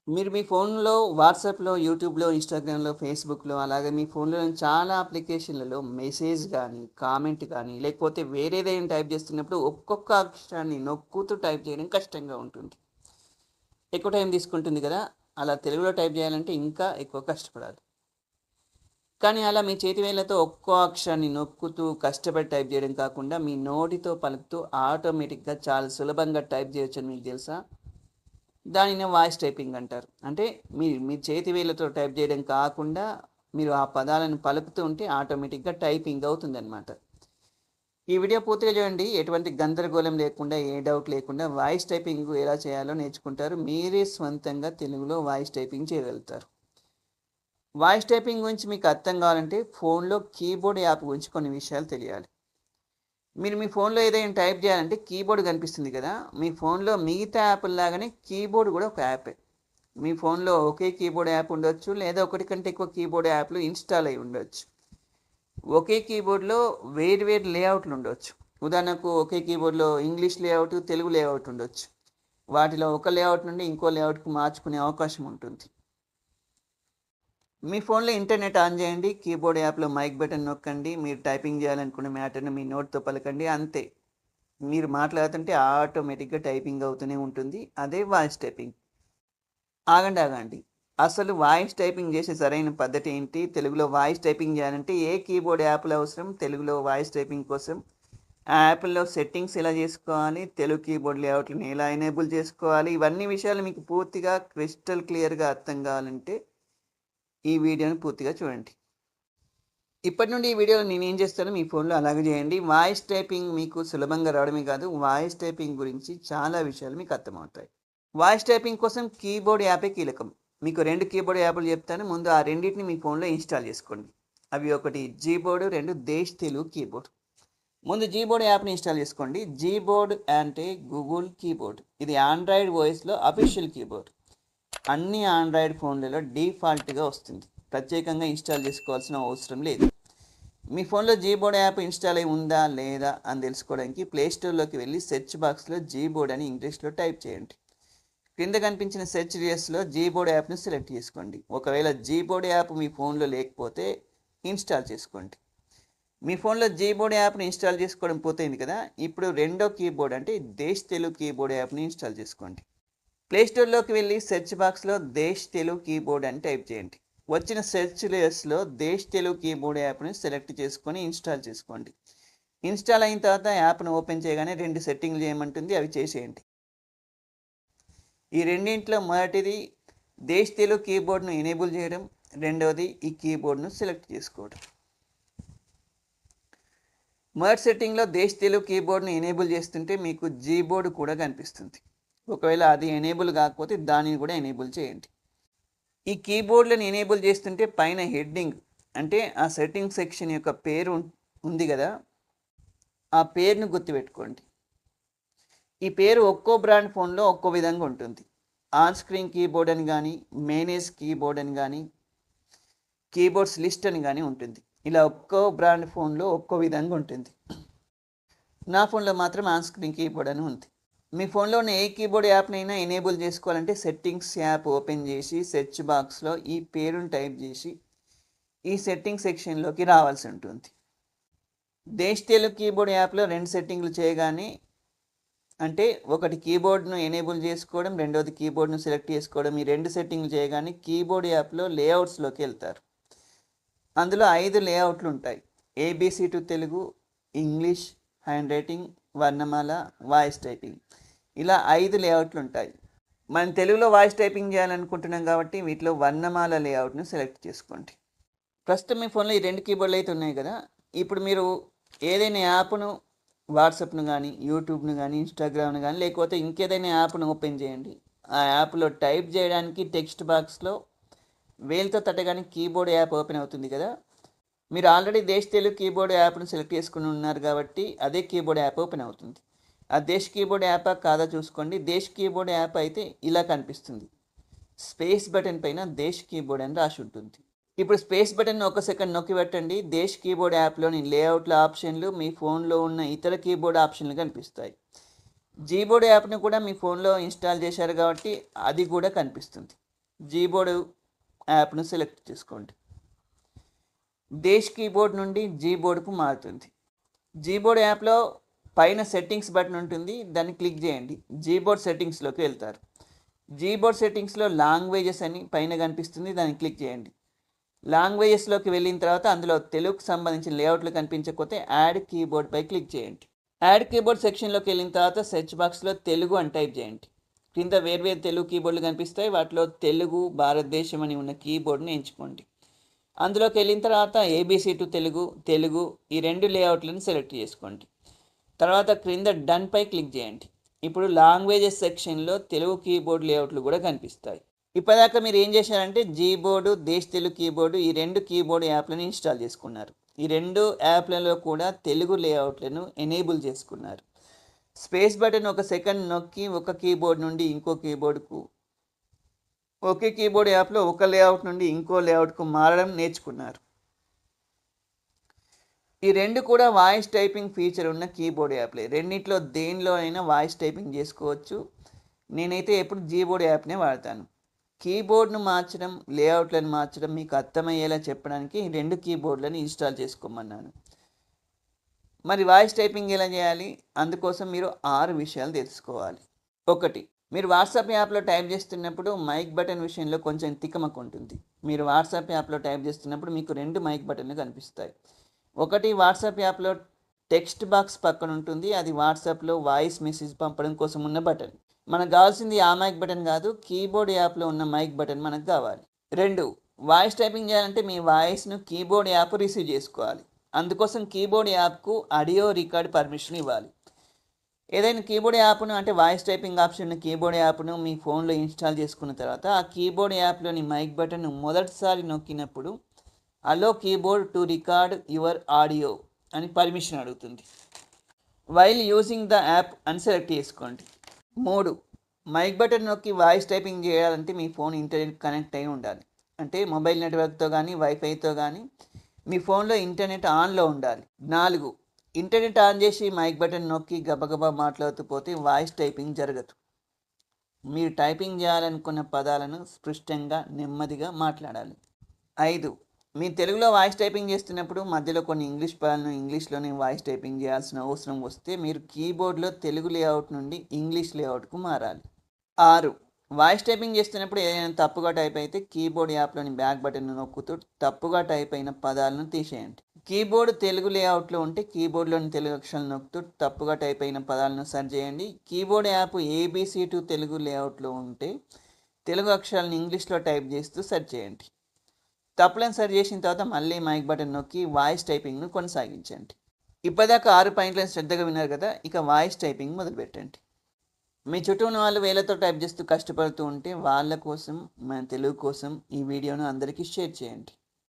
మీరు మీ ఫోన్‌లో వాట్సాప్‌లో, యూట్యూబ్‌లో, ఇన్‌స్టాగ్రామ్‌లో, ఫేస్‌బుక్‌లో అలాగే మీ ఫోన్‌లోని చాలా అప్లికేషన్‌లలో మెసేజ్ గానీ, కామెంట్ గానీ, లేకపోతే వేరేదైనా టైప్ చేస్తున్నప్పుడు ఒక్కొక్క అక్షరాన్ని నొక్కుతూ టైప్ చేయడం కష్టంగా ఉంటుంది. ఎక్కువ టైం తీసుకుంటుంది కదా! అలా తెలుగులో టైప్ చేయాలంటే ఇంకా ఎక్కువ కష్టపడాలి. కానీ అలా మీ చేతి వేళ్ళతో ఒక్కో అక్షరాన్ని నొక్కుతూ కష్టపడి టైప్ చేయడం కాకుండా మీ నోటితో పలుకుతూ ఆటోమేటిక్‌గా చాలా సులభంగా టైప్ చేయొచ్చని మీకు తెలుసా? దానినే వాయిస్ టైపింగ్ అంటారు. అంటే మీ చేతి వేళ్ళతో టైప్ చేయడం కాకుండా మీరు ఆ పదాలను పలుకుతూ ఉంటే ఆటోమేటిక్‌గా టైపింగ్ అవుతుందనమాట. ఈ వీడియో పూర్తిగా చూడండి. ఎటువంటి గందరగోళం లేకుండా, ఏ డౌట్ లేకుండా వాయిస్ టైపింగ్ ఎలా చేయాలో నేర్చుకుంటారు. మీరే స్వంతంగా తెలుగులో వాయిస్ టైపింగ్ చేయగలుగుతారు. వాయిస్ టైపింగ్ గురించి మీకు అర్థం కావాలంటే ఫోన్‌లో కీబోర్డ్ యాప్ గురించి కొన్ని విషయాలు తెలియాలి. మీరు మీ ఫోన్‌లో ఏదైనా టైప్ చేయాలంటే కీబోర్డ్ కనిపిస్తుంది కదా! మీ ఫోన్‌లో మిగతా యాపుల్లాగానే కీబోర్డ్ కూడా ఒక యాపే. మీ ఫోన్‌లో ఒకే కీబోర్డ్ యాప్ ఉండొచ్చు. లేదా ఒకటి కంటే ఎక్కువ కీబోర్డ్ యాప్‌లు ఇన్‌స్టాల్ అయ్యి ఉండొచ్చు. ఒకే కీబోర్డ్‌లో వేరు వేరు లేఅవుట్లు ఉండొచ్చు. ఉదాహరణకు ఒకే కీబోర్డ్‌లో ఇంగ్లీష్ లేఅవుట్, తెలుగు లేఅవుట్ ఉండొచ్చు. వాటిలో ఒక లేఅవుట్ నుండి ఇంకో లేఅవుట్‌కి మార్చుకునే అవకాశం ఉంటుంది. మీ ఫోన్‌లో ఇంటర్నెట్ ఆన్ చేయండి. కీబోర్డ్ యాప్‌లో మైక్ బటన్ నొక్కండి. మీరు టైపింగ్ చేయాలనుకున్న మ్యాటర్‌ని మీ నోట్‌తో పలకండి అంతే. మీరు మాట్లాడుతుంటే ఆటోమేటిక్‌గా టైపింగ్ అవుతూనే ఉంటుంది. అదే వాయిస్ టైపింగ్. ఆగండి. అసలు వాయిస్ టైపింగ్ చేసే సరైన పద్ధతి ఏంటి? తెలుగులో వాయిస్ టైపింగ్ చేయాలంటే ఏ కీబోర్డ్ యాప్‌లు అవసరం? తెలుగులో వాయిస్ టైపింగ్ కోసం ఆ యాప్‌ల్లో సెట్టింగ్స్ ఎలా చేసుకోవాలి? తెలుగు కీబోర్డ్ లేఅవుట్‌లని ఎలా ఎనేబుల్ చేసుకోవాలి? ఇవన్నీ విషయాలు మీకు పూర్తిగా క్రిస్టల్ క్లియర్‌గా అర్థం కావాలంటే ఈ వీడియోని పూర్తిగా చూడండి. ఇప్పటి నుండి ఈ వీడియోలో నేనేం చేస్తానో మీ ఫోన్‌లో అలాగే చేయండి. వాయిస్ టైపింగ్ మీకు సులభంగా రావడమే కాదు, వాయిస్ టైపింగ్ గురించి చాలా విషయాలు మీకు అర్థమవుతాయి. వాయిస్ టైపింగ్ కోసం కీబోర్డ్ యాపే కీలకం. మీకు 2 కీబోర్డ్ యాపులు చెప్తాను. ముందు ఆ రెండిటిని మీ ఫోన్‌లో ఇన్‌స్టాల్ చేసుకోండి. అవి ఒకటి జీబోర్డ్, 2 దేశ్ తెలుగు కీబోర్డ్. ముందు జీబోర్డ్ యాప్‌ని ఇన్‌స్టాల్ చేసుకోండి. జీబోర్డ్ అంటే గూగుల్ కీబోర్డ్. ఇది ఆండ్రాయిడ్ ఓఎస్‌లో అఫీషియల్ కీబోర్డ్. అన్ని ఆండ్రాయిడ్ ఫోన్లలో డిఫాల్ట్‌గా వస్తుంది. ప్రత్యేకంగా ఇన్‌స్టాల్ చేసుకోవాల్సిన అవసరం లేదు. మీ ఫోన్‌లో జీబోర్డ్ యాప్ ఇన్‌స్టాల్ అయి ఉందా? లేదా? అని తెలుసుకోవడానికి ప్లే స్టోర్‌లోకి వెళ్లి సెర్చ్ బాక్స్‌లో జీబోర్డ్ అని ఇంగ్లీష్‌లో టైప్ చేయండి. క్రింద కనిపించిన సెర్చ్ రేస్లో జీబోర్డ్ యాప్‌ని సెలెక్ట్ చేసుకోండి. ఒకవేళ జీబోర్డ్ యాప్ మీ ఫోన్‌లో లేకపోతే ఇన్‌స్టాల్ చేసుకోండి. మీ ఫోన్‌లో జీబోర్డ్ యాప్‌ని ఇన్‌స్టాల్ చేసుకోవడం పూర్తయింది కదా! ఇప్పుడు రెండో కీబోర్డ్ అంటే దేశ్ తెలుగు కీబోర్డ్ యాప్‌ని ఇన్‌స్టాల్ చేసుకోండి. ప్లే స్టోర్‌లోకి వెళ్లి సెర్చ్ బాక్స్‌లో దేశ్ తెలుగు కీబోర్డ్ అని టైప్ చేయండి. వచ్చిన సెర్చ్ రేస్లో దేశ్ తెలుగు కీబోర్డ్ యాప్‌ని సెలెక్ట్ చేసుకొని ఇన్‌స్టాల్ చేసుకోండి. ఇన్‌స్టాల్ అయిన తర్వాత యాప్‌ను ఓపెన్ చేయగానే 2 సెట్టింగ్లు చేయమంటుంది. అవి చేసేయండి. ఈ రెండింటిలో మొదటిది దేశ్ తెలుగు కీబోర్డ్ను ఎనేబుల్ చేయడం, రెండవది ఈ కీబోర్డ్ను సెలెక్ట్ చేసుకోవడం. మొదటి సెట్టింగ్లో దేశ్ తెలుగు కీబోర్డ్ను ఎనేబుల్ చేస్తుంటే మీకు జీబోర్డ్ కూడా కనిపిస్తుంది. ఒకవేళ అది ఎనేబుల్ కాకపోతే దానిని కూడా ఎనేబుల్ చేయండి. ఈ కీబోర్డ్లను ఎనేబుల్ చేస్తుంటే పైన హెడ్డింగ్ అంటే ఆ సెట్టింగ్ సెక్షన్ యొక్క పేరు ఉంది కదా, ఆ పేరును గుర్తుపెట్టుకోండి. ఈ పేరు ఒక్కో బ్రాండ్ ఫోన్లో ఒక్కో విధంగా ఉంటుంది. ఆన్ స్క్రీన్ కీబోర్డ్ అని కానీ, మేనేజ్ కీబోర్డ్ అని కానీ, కీబోర్డ్స్ లిస్ట్ అని కానీ ఉంటుంది. ఇలా ఒక్కో బ్రాండ్ ఫోన్లో ఒక్కో విధంగా ఉంటుంది. నా ఫోన్లో మాత్రం ఆన్ స్క్రీన్ కీబోర్డ్ అని ఉంది. మీ ఫోన్లో ఉన్న ఏ కీబోర్డ్ యాప్నైనా ఎనేబుల్ చేసుకోవాలంటే సెట్టింగ్స్ యాప్ ఓపెన్ చేసి సెర్చ్ బాక్స్లో ఈ పేరును టైప్ చేసి ఈ సెట్టింగ్ సెక్షన్లోకి రావాల్సి ఉంటుంది. దేశ్ తెలుగు కీబోర్డ్ యాప్లో 2 సెట్టింగ్లు చేయగానే అంటే ఒకటి కీబోర్డ్ను ఎనేబుల్ చేసుకోవడం, రెండోది కీబోర్డ్ను సెలెక్ట్ చేసుకోవడం. ఈ 2 సెట్టింగ్లు చేయగానే కీబోర్డ్ యాప్లో లేఅవుట్స్లోకి వెళ్తారు. అందులో 5 లేఅవుట్లు ఉంటాయి. ABC to Telugu, English, handwriting, వర్ణమాల, వాయిస్ టైపింగ్. ఇలా 5 లేఅవుట్లు ఉంటాయి. మనం తెలుగులో వాయిస్ టైపింగ్ చేయాలనుకుంటున్నాం కాబట్టి వీటిలో వర్ణమాల లేఅవుట్ను సెలెక్ట్ చేసుకోండి. ప్రస్తుతం మీ ఫోన్లో ఈ 2 కీబోర్డ్లు అయితే ఉన్నాయి కదా! ఇప్పుడు మీరు ఏదైనా యాప్‌ను వాట్సాప్‌ను గానీ, యూట్యూబ్‌ను గానీ, ఇన్‌స్టాగ్రామ్‌ను గానీ లేకపోతే ఇంకేదైనా యాప్‌ను ఓపెన్ చేయండి. ఆ యాప్‌లో టైప్ చేయడానికి టెక్స్ట్ బాక్స్‌లో వేలుతో తట్టగానే కీబోర్డ్ యాప్ ఓపెన్ అవుతుంది కదా! మీరు ఆల్రెడీ దేశ్ తెలుగు కీబోర్డ్ యాప్‌ను సెలెక్ట్ చేసుకొని ఉన్నారు కాబట్టి అదే కీబోర్డ్ యాప్ ఓపెన్ అవుతుంది. ఆ దేశ్ కీబోర్డ్ యాపా కాదా చూసుకోండి. దేశ్ కీబోర్డ్ యాప్ అయితే ఇలా కనిపిస్తుంది. స్పేస్ బటన్ పైన దేశ్ కీబోర్డ్ అని రాసి ఉంటుంది. ఇప్పుడు స్పేస్ బటన్ ఒక సెకండ్ నొక్కి పెట్టండి. దేశ్ కీబోర్డ్ యాప్లోని లేఅవుట్ల ఆప్షన్లు మీ ఫోన్లో ఉన్న ఇతర కీబోర్డ్ ఆప్షన్లు కనిపిస్తాయి. జీబోర్డ్ యాప్ను కూడా మీ ఫోన్లో ఇన్స్టాల్ చేశారు కాబట్టి అది కూడా కనిపిస్తుంది. జీబోర్డు యాప్ను సెలెక్ట్ చేసుకోండి. దేశ్ కీబోర్డ్ నుండి జీబోర్డుకు మారుతుంది. జీబోర్డ్ యాప్లో పైన సెట్టింగ్స్ బటన్ ఉంటుంది, దాన్ని క్లిక్ చేయండి. జీబోర్డ్ సెట్టింగ్స్లోకి వెళ్తారు. జీబోర్డ్ సెట్టింగ్స్లో లాంగ్వేజెస్ అని పైన కనిపిస్తుంది, దాన్ని క్లిక్ చేయండి. లాంగ్వేజెస్లోకి వెళ్ళిన తర్వాత అందులో తెలుగుకు సంబంధించిన లేఅవుట్లు కనిపించకపోతే యాడ్ కీబోర్డ్పై క్లిక్ చేయండి. యాడ్ కీబోర్డ్ సెక్షన్లోకి వెళ్ళిన తర్వాత సెర్చ్ బాక్స్లో తెలుగు అని టైప్ చేయండి. కింద వేర్వేరు తెలుగు కీబోర్డులు కనిపిస్తాయి, వాటిలో తెలుగు భారతదేశం అని ఉన్న కీబోర్డ్ని ఎంచుకోండి. అందులోకి వెళ్ళిన తర్వాత ABC టు తెలుగు ఈ 2 లేఅవుట్లను సెలెక్ట్ చేసుకోండి. తర్వాత క్రింద డన్ పై క్లిక్ చేయండి. ఇప్పుడు లాంగ్వేజెస్ సెక్షన్లో తెలుగు కీబోర్డ్ లేఅవుట్లు కూడా కనిపిస్తాయి. ఇప్పటిదాకా మీరు ఏం చేశారంటే జీబోర్డు, దేశ్ తెలుగు కీబోర్డు ఈ 2 కీబోర్డ్ యాప్లను ఇన్స్టాల్ చేసుకున్నారు. ఈ 2 యాప్లలో కూడా తెలుగు లేఅవుట్లను ఎనేబుల్ చేసుకున్నారు. స్పేస్ బటన్ 1 సెకండ్ నొక్కి ఒక కీబోర్డ్ నుండి ఇంకో కీబోర్డుకు, ఒకే కీబోర్డ్ యాప్లో ఒక లేఅవుట్ నుండి ఇంకో లేఅవుట్కు మారడం నేర్చుకున్నారు. ఈ 2 కూడా వాయిస్ టైపింగ్ ఫీచర్ ఉన్న కీబోర్డ్ యాప్లే. రెండిట్లో దేనిలో అయినా వాయిస్ టైపింగ్ చేసుకోవచ్చు. నేనైతే ఎప్పుడు జీబోర్డ్ యాప్నే వాడతాను. కీబోర్డ్ను మార్చడం, లేఅవుట్లను మార్చడం మీకు అర్థమయ్యేలా చెప్పడానికి 2 కీబోర్డులను ఇన్స్టాల్ చేసుకోమన్నాను. మరి వాయిస్ టైపింగ్ ఎలా చేయాలి? అందుకోసం మీరు 6 విషయాలు తెలుసుకోవాలి. 1. మీరు వాట్సాప్ యాప్లో టైప్ చేస్తున్నప్పుడు మైక్ బటన్ విషయంలో కొంచెం తికమక ఉంటుంది. మీరు వాట్సాప్ యాప్లో టైప్ చేస్తున్నప్పుడు మీకు 2 మైక్ బటన్లు కనిపిస్తాయి. ఒకటి వాట్సాప్ యాప్లో టెక్స్ట్ బాక్స్ పక్కన ఉంటుంది, అది వాట్సాప్లో వాయిస్ మెసేజ్ పంపడం కోసం ఉన్న బటన్. మనకు కావాల్సింది ఆ మైక్ బటన్ కాదు, కీబోర్డ్ యాప్లో ఉన్న మైక్ బటన్ మనకు కావాలి. 2. వాయిస్ టైపింగ్ చేయాలంటే మీ వాయిస్ను కీబోర్డ్ యాప్ రిసీవ్ చేసుకోవాలి. అందుకోసం కీబోర్డ్ యాప్కు ఆడియో రికార్డ్ పర్మిషన్ ఇవ్వాలి. ఏదైనా కీబోర్డ్ యాప్ను అంటే వాయిస్ టైపింగ్ ఆప్షన్ కీబోర్డ్ యాప్ను మీ ఫోన్లో ఇన్స్టాల్ చేసుకున్న తర్వాత ఆ కీబోర్డ్ యాప్లోని మైక్ బటన్ను మొదటిసారి నొక్కినప్పుడు allow keyboard to record your audio అని పర్మిషన్ అడుగుతుంది. వైల్ యూజింగ్ ద యాప్ అని సెలెక్ట్ చేసుకోండి. 3. మైక్ బటన్ నొక్కి వాయిస్ టైపింగ్ చేయాలంటే మీ ఫోన్ ఇంటర్నెట్ కనెక్ట్ అయి ఉండాలి. అంటే మొబైల్ నెట్వర్క్తో కానీ వైఫైతో కానీ మీ ఫోన్లో ఇంటర్నెట్ ఆన్లో ఉండాలి. 4. ఇంటర్నెట్ ఆన్ చేసి మైక్ బటన్ నొక్కి గబగబా మాట్లాడుతూ పోతే వాయిస్ టైపింగ్ జరగదు. మీరు టైపింగ్ చేయాలనుకున్న పదాలను స్పష్టంగా నెమ్మదిగా మాట్లాడాలి. 5. మీరు తెలుగులో వాయిస్ టైపింగ్ చేస్తున్నప్పుడు మధ్యలో కొన్ని ఇంగ్లీష్ పదాలను ఇంగ్లీష్లోనే వాయిస్ టైపింగ్ చేయాల్సిన అవసరం వస్తే మీరు కీబోర్డ్లో తెలుగు లేఅవుట్ నుండి ఇంగ్లీష్ లేఅవుట్కు మారాలి. 6. వాయిస్ టైపింగ్ చేస్తున్నప్పుడు ఏదైనా తప్పుగా టైప్ అయితే కీబోర్డ్ యాప్లోని బ్యాక్ బటన్ నొక్కుతూ తప్పుగా టైప్ అయిన పదాలను తీసేయండి. కీబోర్డ్ తెలుగు లేఅవుట్లో ఉంటే కీబోర్డ్లోని తెలుగు అక్షరాలను నొక్కుతూ తప్పుగా టైప్ అయిన పదాలను సరి చేయండి. Keyboard app ABC to Telugu లేఅవుట్లో ఉంటే తెలుగు అక్షరాలను ఇంగ్లీష్లో టైప్ చేస్తూ సరి చేయండి. తప్పులను సరి చేసిన తర్వాత మళ్ళీ మైక్ బటన్ నొక్కి వాయిస్ టైపింగ్ను కొనసాగించండి. ఇప్పటిదాకా 6 పాయింట్లను శ్రద్ధగా విన్నారు కదా, ఇక వాయిస్ టైపింగ్ మొదలుపెట్టండి. మీ చుట్టూ ఉన్న వాళ్ళు వేలతో టైప్ చేస్తూ కష్టపడుతూ ఉంటే వాళ్ళ కోసం, మన తెలుగు కోసం ఈ వీడియోను అందరికీ షేర్ చేయండి.